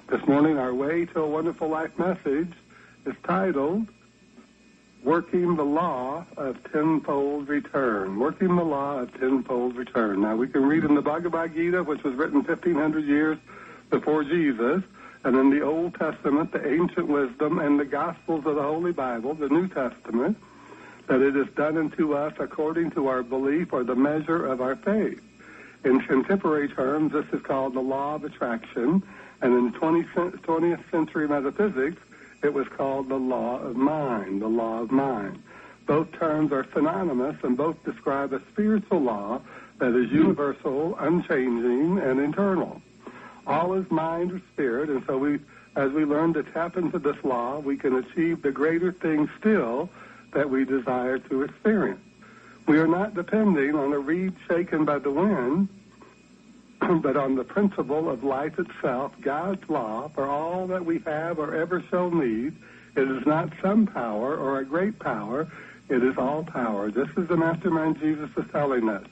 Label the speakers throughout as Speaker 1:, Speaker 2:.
Speaker 1: This morning, our Way to a Wonderful Life message is titled, Working the Law of Tenfold Return. Working the Law of Tenfold Return. Now, we can read in the Bhagavad Gita, which was written 1,500 years before Jesus, and in the Old Testament, the Ancient Wisdom, and the Gospels of the Holy Bible, the New Testament, that it is done unto us according to our belief or the measure of our faith. In contemporary terms, this is called the law of attraction, and in 20th century metaphysics, it was called the law of mind, the law of mind. Both terms are synonymous, and both describe a spiritual law that is universal, unchanging, and eternal. All is mind or spirit, and so as we learn to tap into this law, we can achieve the greater things still that we desire to experience. We are not depending on a reed shaken by the wind, but on the principle of life itself, God's law, for all that we have or ever shall need. It is not some power or a great power, it is all power. Just as the Mastermind Jesus is telling us,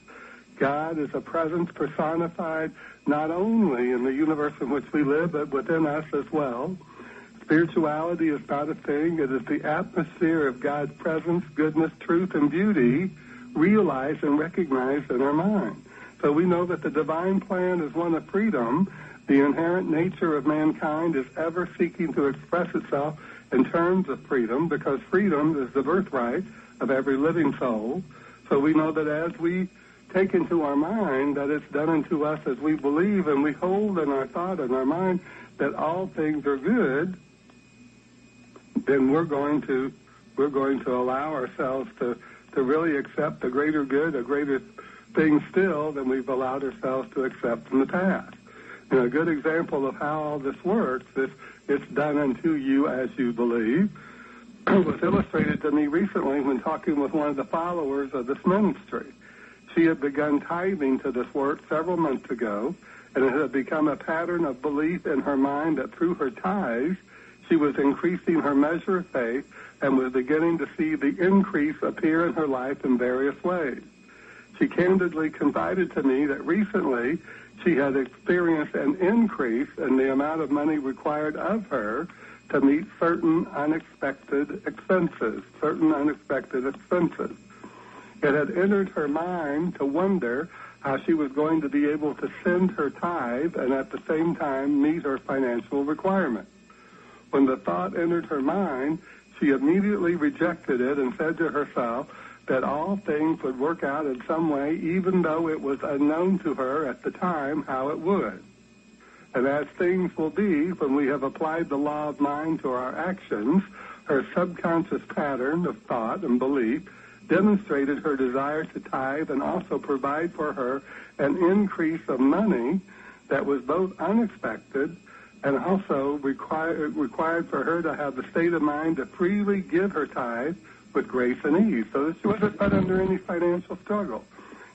Speaker 1: God is a presence personified not only in the universe in which we live, but within us as well. Spirituality is not a thing. It is the atmosphere of God's presence, goodness, truth, and beauty realized and recognized in our mind. So we know that the divine plan is one of freedom. The inherent nature of mankind is ever seeking to express itself in terms of freedom, because freedom is the birthright of every living soul. So we know that as we take into our mind that it's done unto us as we believe, and we hold in our thought and our mind that all things are good, then we're going to allow ourselves to really accept a greater good, a greater thing still than we've allowed ourselves to accept in the past. You know, a good example of how all this works, this it's done unto you as you believe, was illustrated to me recently when talking with one of the followers of this ministry. She had begun tithing to this work several months ago, and it had become a pattern of belief in her mind that through her tithes, she was increasing her measure of faith and was beginning to see the increase appear in her life in various ways. She candidly confided to me that recently she had experienced an increase in the amount of money required of her to meet certain unexpected expenses. It had entered her mind to wonder how she was going to be able to send her tithe and at the same time meet her financial requirements. When the thought entered her mind, she immediately rejected it and said to herself that all things would work out in some way, even though it was unknown to her at the time how it would. And as things will be when we have applied the law of mind to our actions, her subconscious pattern of thought and belief demonstrated her desire to tithe and also provide for her an increase of money that was both unexpected and also required for her to have the state of mind to freely give her tithe with grace and ease, so that she wasn't put under any financial struggle.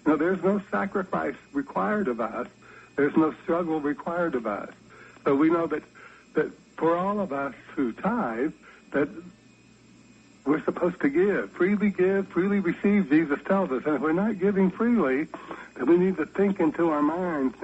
Speaker 1: You know, there's no sacrifice required of us. There's no struggle required of us. So we know that for all of us who tithe, that we're supposed to give, freely receive, Jesus tells us. And if we're not giving freely, then we need to take into our mind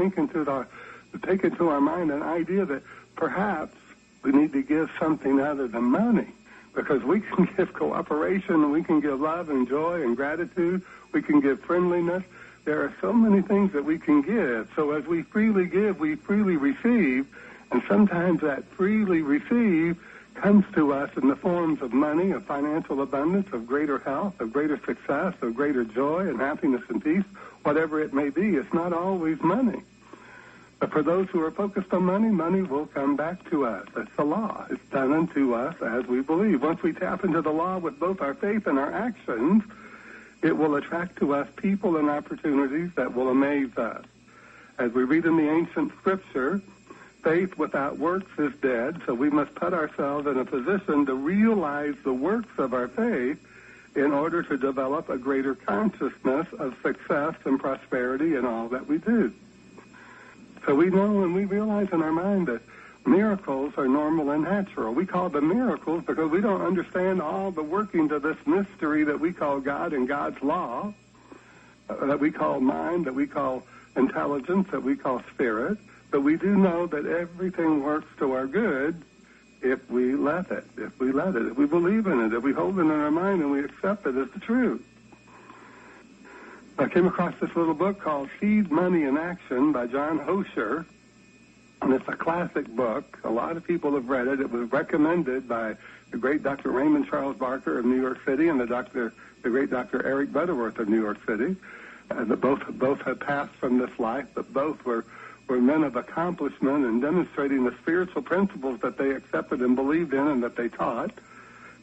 Speaker 1: an idea that perhaps we need to give something other than money. Because we can give cooperation, and we can give love and joy and gratitude. We can give friendliness. There are so many things that we can give. So as we freely give, we freely receive. And sometimes that freely receive comes to us in the forms of money, of financial abundance, of greater health, of greater success, of greater joy and happiness and peace, whatever it may be. It's not always money. But for those who are focused on money, money will come back to us. That's the law. It's done unto us as we believe. Once we tap into the law with both our faith and our actions, it will attract to us people and opportunities that will amaze us. As we read in the ancient scripture, faith without works is dead, so we must put ourselves in a position to realize the works of our faith in order to develop a greater consciousness of success and prosperity in all that we do. So we know and we realize in our mind that miracles are normal and natural. We call them miracles because we don't understand all the workings of this mystery that we call God and God's law, that we call mind, that we call intelligence, that we call spirit. But we do know that everything works to our good if we let it, if we believe in it, if we hold it in our mind and we accept it as the truth. I came across this little book called Seed, Money, and Action by John Hosher, and it's a classic book. A lot of people have read it. It was recommended by the great Dr. Raymond Charles Barker of New York City and the great Dr. Eric Butterworth of New York City. Both have passed from this life, but both were men of accomplishment and demonstrating the spiritual principles that they accepted and believed in and that they taught.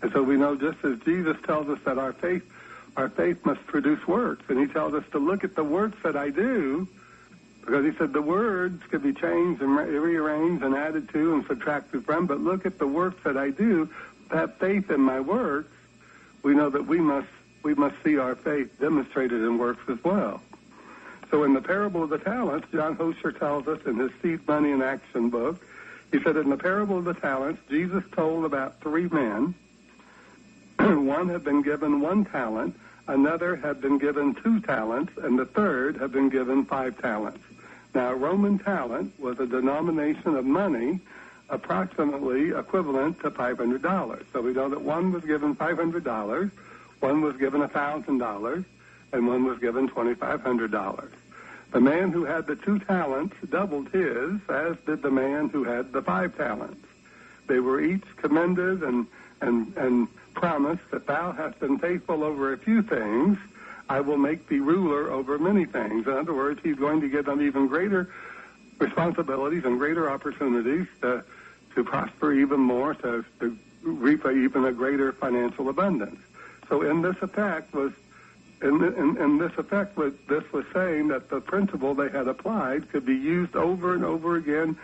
Speaker 1: And so we know, just as Jesus tells us that our faith must produce works, and he tells us to look at the works that I do, because he said the words can be changed and rearranged and added to and subtracted from, but look at the works that I do, have faith in my works. We know that we must see our faith demonstrated in works as well. So in the parable of the talents, John Hosher tells us in his Seed, Money, and Action book, he said in the parable of the talents, Jesus told about 3 men. One had been given 1 talent, another had been given 2 talents, and the third had been given 5 talents. Now, a Roman talent was a denomination of money approximately equivalent to $500. So we know that one was given $500, one was given $1,000, and one was given $2,500. The man who had the 2 talents doubled his, as did the man who had the 5 talents. They were each commended and promised that thou hast been faithful over a few things, I will make thee ruler over many things. In other words, he's going to give them even greater responsibilities and greater opportunities to prosper even more, to reap even a greater financial abundance. So this was saying that the principle they had applied could be used over and over again,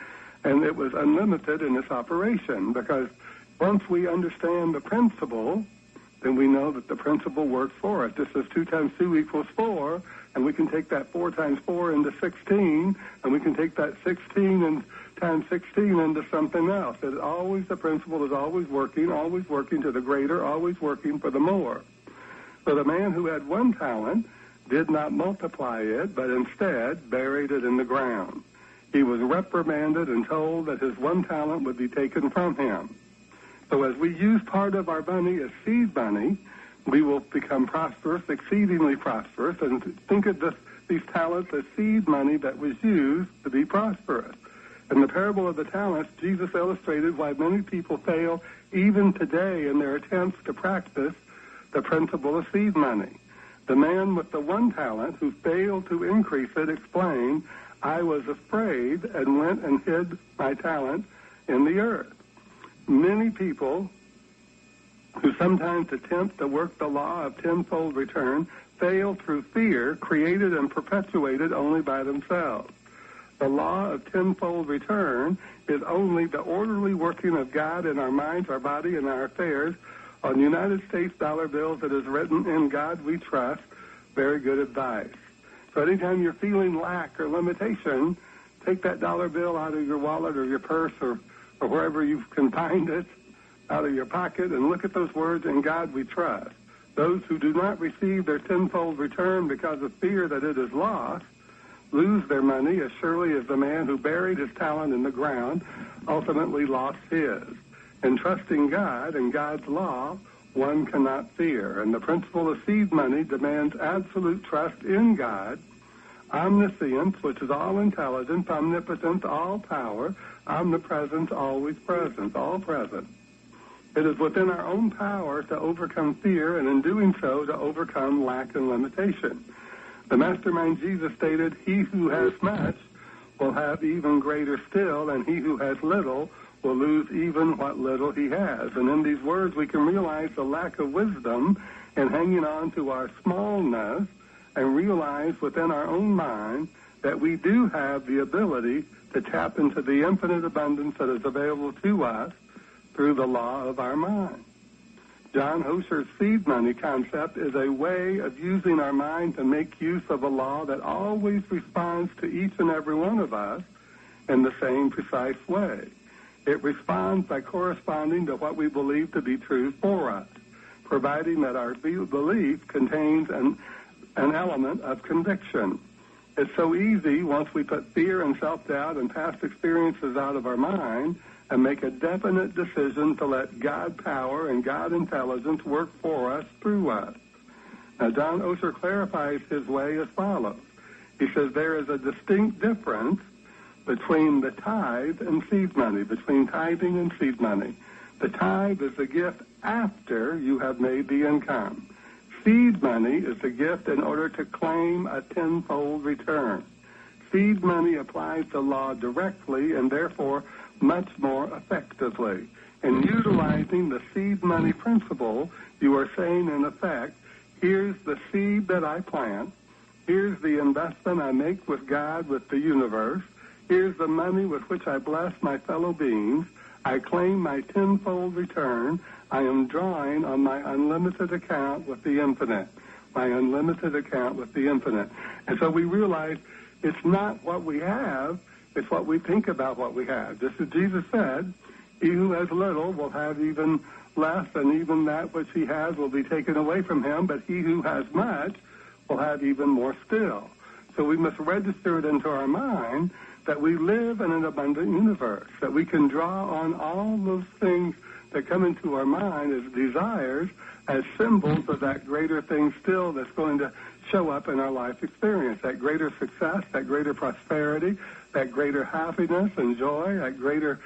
Speaker 1: and it was unlimited in its operation, because once we understand the principle, then we know that the principle works for us. Just as 2 times 2 equals 4, and we can take that 4 times 4 into 16, and we can take that 16 and times 16 into something else. The principle is always working to the greater, always working for the more. So the man who had 1 talent did not multiply it, but instead buried it in the ground. He was reprimanded and told that his 1 talent would be taken from him. So as we use part of our money as seed money, we will become prosperous, exceedingly prosperous, and think of these talents as seed money that was used to be prosperous. In the parable of the talents, Jesus illustrated why many people fail even today in their attempts to practice the principle of seed money. The man with the 1 talent who failed to increase it explained, I was afraid and went and hid my talent in the earth. Many people who sometimes attempt to work the law of tenfold return fail through fear created and perpetuated only by themselves. The law of tenfold return is only the orderly working of God in our minds, our body, and our affairs. On United States dollar bills, it is written, in God we trust. Very good advice. So anytime you're feeling lack or limitation, take that dollar bill out of your wallet or your purse or wherever you can find it, out of your pocket, and look at those words, in God we trust. Those who do not receive their tenfold return because of fear that it is lost lose their money as surely as the man who buried his talent in the ground ultimately lost his. In trusting God and God's law, one cannot fear. And the principle of seed money demands absolute trust in God, omniscience, which is all intelligence, omnipotence, all power, omnipresence, always present, all present. It is within our own power to overcome fear, and in doing so, to overcome lack and limitation. The mastermind Jesus stated, he who has much will have even greater still, and he who has little will lose even what little he has. And in these words, we can realize the lack of wisdom in hanging on to our smallness, and realize within our own mind that we do have the ability to tap into the infinite abundance that is available to us through the law of our mind. John Hosher's seed money concept is a way of using our mind to make use of a law that always responds to each and every one of us in the same precise way. It responds by corresponding to what we believe to be true for us, providing that our belief contains an element of conviction. It's so easy once we put fear and self-doubt and past experiences out of our mind and make a definite decision to let God power and God intelligence work for us, through us. Now, John Osher clarifies his way as follows. He says there is a distinct difference between the tithe and seed money, between tithing and seed money. The tithe is a gift after you have made the income. Seed money is a gift in order to claim a tenfold return. Seed money applies the law directly and therefore much more effectively. In utilizing the seed money principle, you are saying, in effect, here's the seed that I plant, here's the investment I make with God, with the universe, here's the money with which I bless my fellow beings, I claim my tenfold return, I am drawing on my unlimited account with the infinite, my unlimited account with the infinite. And so we realize it's not what we have, it's what we think about what we have. Just as Jesus said, he who has little will have even less, and even that which he has will be taken away from him, but he who has much will have even more still. So we must register it into our mind that we live in an abundant universe, that we can draw on all those things that come into our mind as desires, as symbols of that greater thing still that's going to show up in our life experience, that greater success, that greater prosperity, that greater happiness and joy, that greater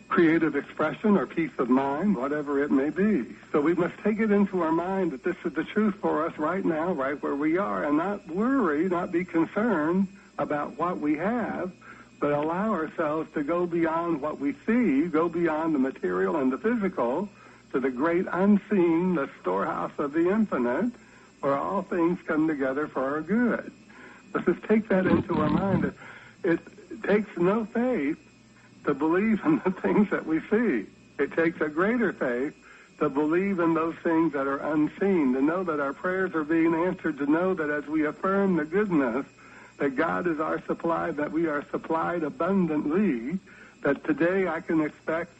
Speaker 1: creative expression or peace of mind, whatever it may be. So we must take it into our mind that this is the truth for us right now, right where we are, and not worry, not be concerned about what we have, but allow ourselves to go beyond what we see, go beyond the material and the physical, to the great unseen, the storehouse of the infinite, where all things come together for our good. Let's just take that into our mind. It takes no faith to believe in the things that we see. It takes a greater faith to believe in those things that are unseen, to know that our prayers are being answered, to know that as we affirm the goodness, that God is our supply, that we are supplied abundantly, that today I can expect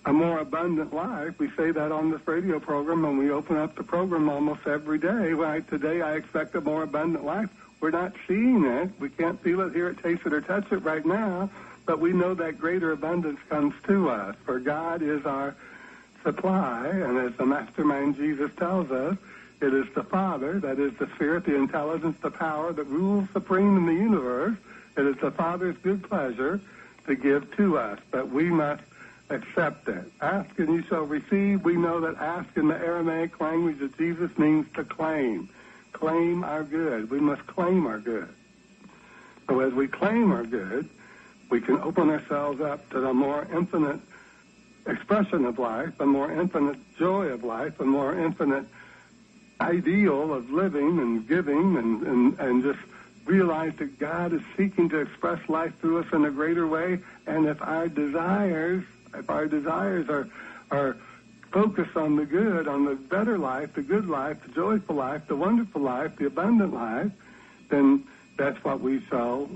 Speaker 1: a more abundant life. We say that on this radio program, and we open up the program almost every day. Right? Today I expect a more abundant life. We're not seeing it. We can't feel it, hear it, taste it, or touch it right now, but we know that greater abundance comes to us, for God is our supply, and as the mastermind Jesus tells us, it is the Father, that is the Spirit, the intelligence, the power that rules supreme in the universe. It is the Father's good pleasure to give to us, but we must accept it. Ask and you shall receive. We know that ask in the Aramaic language of Jesus means to claim. Claim our good. We must claim our good. So as we claim our good, we can open ourselves up to the more infinite expression of life, a more infinite joy of life, a more infinite ideal of living and giving, and just realize that God is seeking to express life through us in a greater way. And if our desires are focused on the good, on the better life, the good life, the joyful life, the wonderful life, the abundant life, then that's what we shall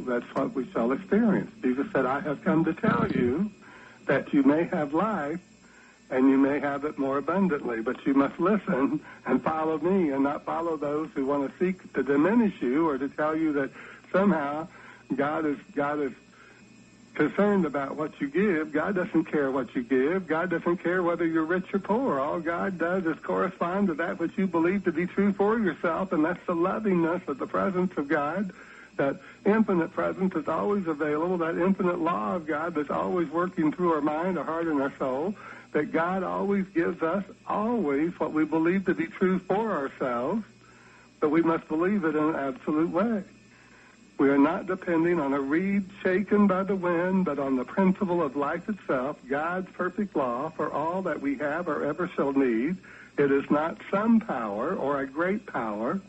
Speaker 1: experience. Jesus said, I have come to tell you that you may have life, and you may have it more abundantly, but you must listen and follow me and not follow those who want to seek to diminish you or to tell you that somehow God is concerned about what you give. God doesn't care what you give. God doesn't care whether you're rich or poor. All God does is correspond to that which you believe to be true for yourself, and that's the lovingness of the presence of God. That infinite presence is always available, that infinite law of God that's always working through our mind, our heart, and our soul, that God always gives us always what we believe to be true for ourselves, but we must believe it in an absolute way. We are not depending on a reed shaken by the wind, but on the principle of life itself, God's perfect law for all that we have or ever shall need. It is not some power or a great power.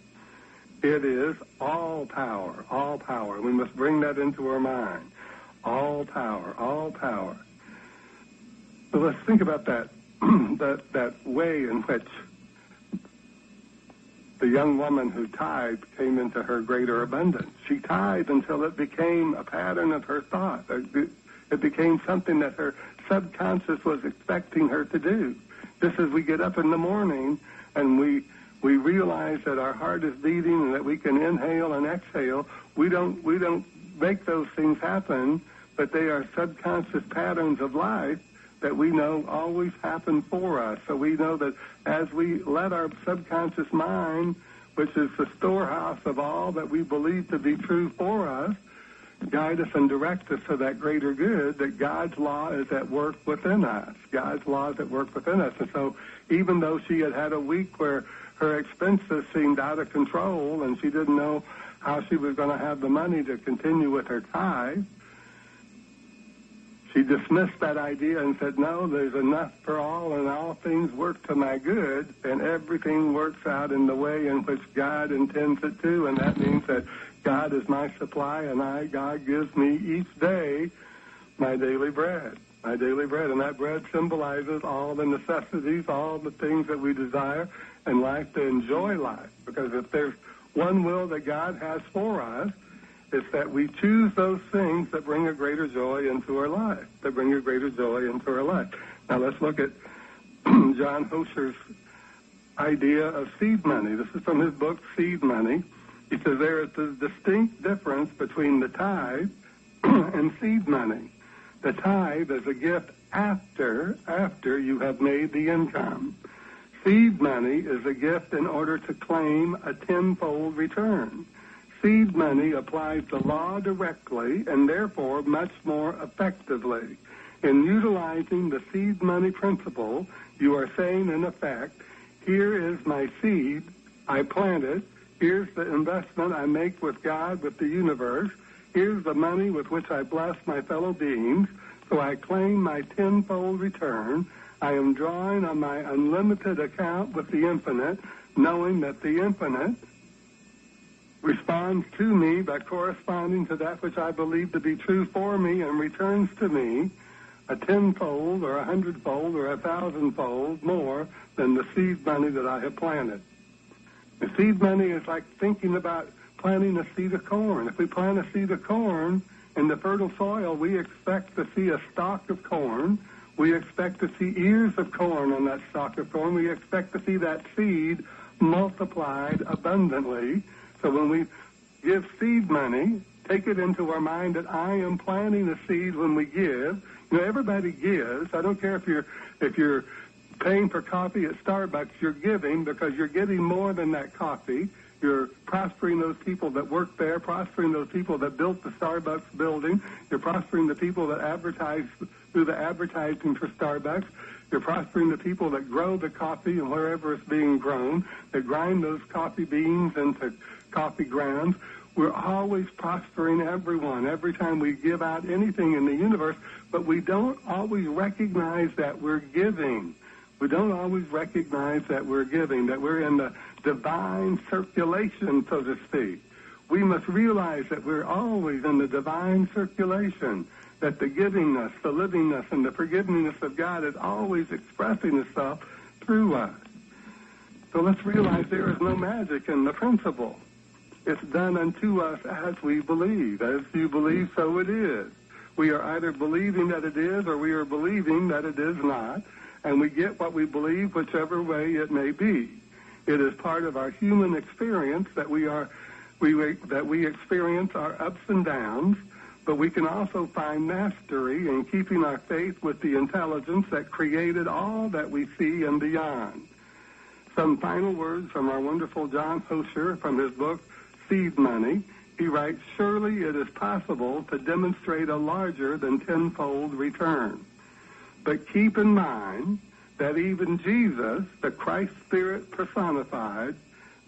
Speaker 1: It is all power, all power. We must bring that into our mind. All power, all power. So let's think about that, that way in which the young woman who tithed came into her greater abundance. She tithed until it became a pattern of her thought. It became something that her subconscious was expecting her to do. Just as we get up in the morning and we we realize that our heart is beating and that we can inhale and exhale. We don't make those things happen, but they are subconscious patterns of life that we know always happen for us. So we know that as we let our subconscious mind, which is the storehouse of all that we believe to be true for us, guide us and direct us to that greater good, that God's law is at work within us. God's law is at work within us. And so even though she had a week where her expenses seemed out of control and she didn't know how she was going to have the money to continue with her tithe, she dismissed that idea and said, no, there's enough for all, and all things work to my good, and everything works out in the way in which God intends it to, and that means that God is my supply, and God gives me each day my daily bread. My daily bread, and that bread symbolizes all the necessities, all the things that we desire in life to enjoy life. Because if there's one will that God has for us, it's that we choose those things that bring a greater joy into our life, Now let's look at John Hosher's idea of seed money. This is from his book, Seed Money. He says there is a distinct difference between the tithe and seed money. The tithe is a gift after you have made the income. Seed money is a gift in order to claim a tenfold return. Seed money applies the law directly and therefore much more effectively. In utilizing the seed money principle, you are saying, in effect, here is my seed, I plant it, here's the investment I make with God, with the universe, here's the money with which I bless my fellow beings, so I claim my tenfold return. I am drawing on my unlimited account with the infinite, knowing that the infinite responds to me by corresponding to that which I believe to be true for me and returns to me a tenfold or 100-fold or 1,000-fold more than the seed money that I have planted. The seed money is like thinking about planting a seed of corn. If we plant a seed of corn in the fertile soil, we expect to see a stalk of corn. We expect to see ears of corn on that stalk of corn. We expect to see that seed multiplied abundantly. So when we give seed money, take it into our mind that I am planting a seed when we give. You know, everybody gives. I don't care if you're paying for coffee at Starbucks, you're giving because you're getting more than that coffee. You're prospering those people that work there, prospering those people that built the Starbucks building. You're prospering the people that advertise through the advertising for Starbucks. You're prospering the people that grow the coffee and wherever it's being grown, that grind those coffee beans into coffee grounds. We're always prospering everyone every time we give out anything in the universe, but we don't always recognize that we're giving. We don't always recognize that we're giving, that we're in the divine circulation, so to speak. We must realize that we're always in the divine circulation, that the givingness, the livingness, and the forgivingness of God is always expressing itself through us. So let's realize there is no magic in the principle. It's done unto us as we believe. As you believe, so it is. We are either believing that it is or we are believing that it is not, and we get what we believe whichever way it may be. It is part of our human experience that we experience our ups and downs, but we can also find mastery in keeping our faith with the intelligence that created all that we see and beyond. Some final words from our wonderful John Hosher from his book, Seed Money. He writes, surely it is possible to demonstrate a larger than tenfold return. But keep in mind that even Jesus, the Christ Spirit personified,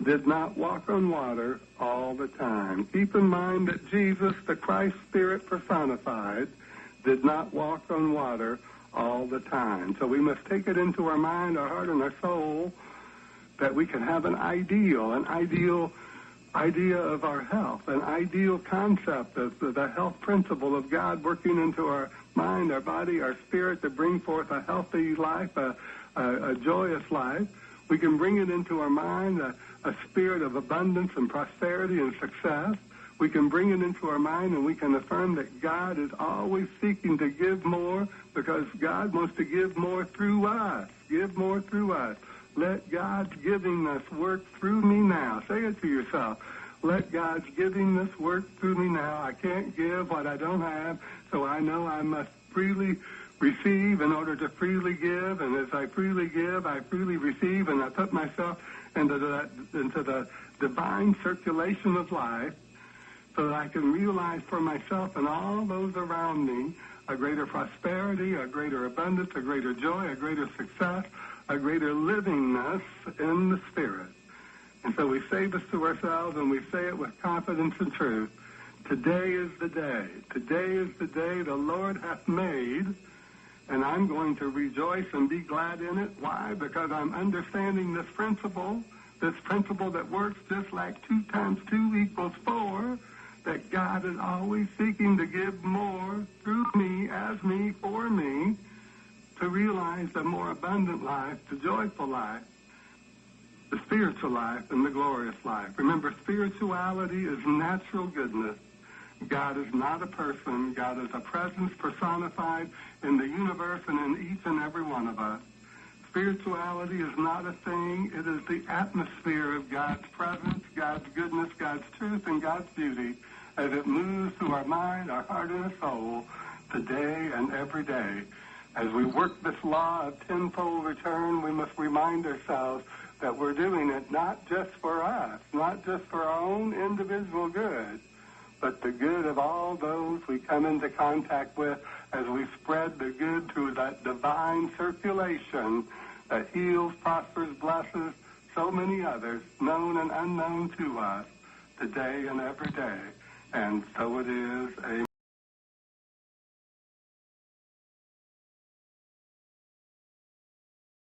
Speaker 1: did not walk on water all the time. Keep in mind that Jesus, the Christ Spirit personified, did not walk on water all the time. So we must take it into our mind, our heart, and our soul that we can have an ideal idea of our health, an ideal concept of the health principle of God working into our mind, our body, our spirit to bring forth a healthy life, a joyous life. We can bring it into our mind, a spirit of abundance and prosperity and success. We can bring it into our mind and we can affirm that God is always seeking to give more because God wants to give more through us. Give more through us. Let God's givingness work through me now. Say it to yourself. Let God's givingness work through me now. I can't give what I don't have, so I know I must freely receive in order to freely give. And as I freely give, I freely receive, and I put myself into the divine circulation of life so that I can realize for myself and all those around me a greater prosperity, a greater abundance, a greater joy, a greater success, a greater livingness in the Spirit. And so we say this to ourselves, and we say it with confidence and truth. Today is the day. Today is the day the Lord hath made, and I'm going to rejoice and be glad in it. Why? Because I'm understanding this principle that works just like 2 times 2 equals 4, that God is always seeking to give more through me, as me, for me, to realize the more abundant life, the joyful life, the spiritual life, and the glorious life. Remember, spirituality is natural goodness. God is not a person. God is a presence personified in the universe and in each and every one of us. Spirituality is not a thing. It is the atmosphere of God's presence, God's goodness, God's truth, and God's beauty as it moves through our mind, our heart, and our soul today and every day. As we work this law of tenfold return, we must remind ourselves that we're doing it not just for us, not just for our own individual good, but the good of all those we come into contact with as we spread the good through that divine circulation that heals, prospers, blesses so many others, known and unknown to us, today and every day. And so it is. Amen.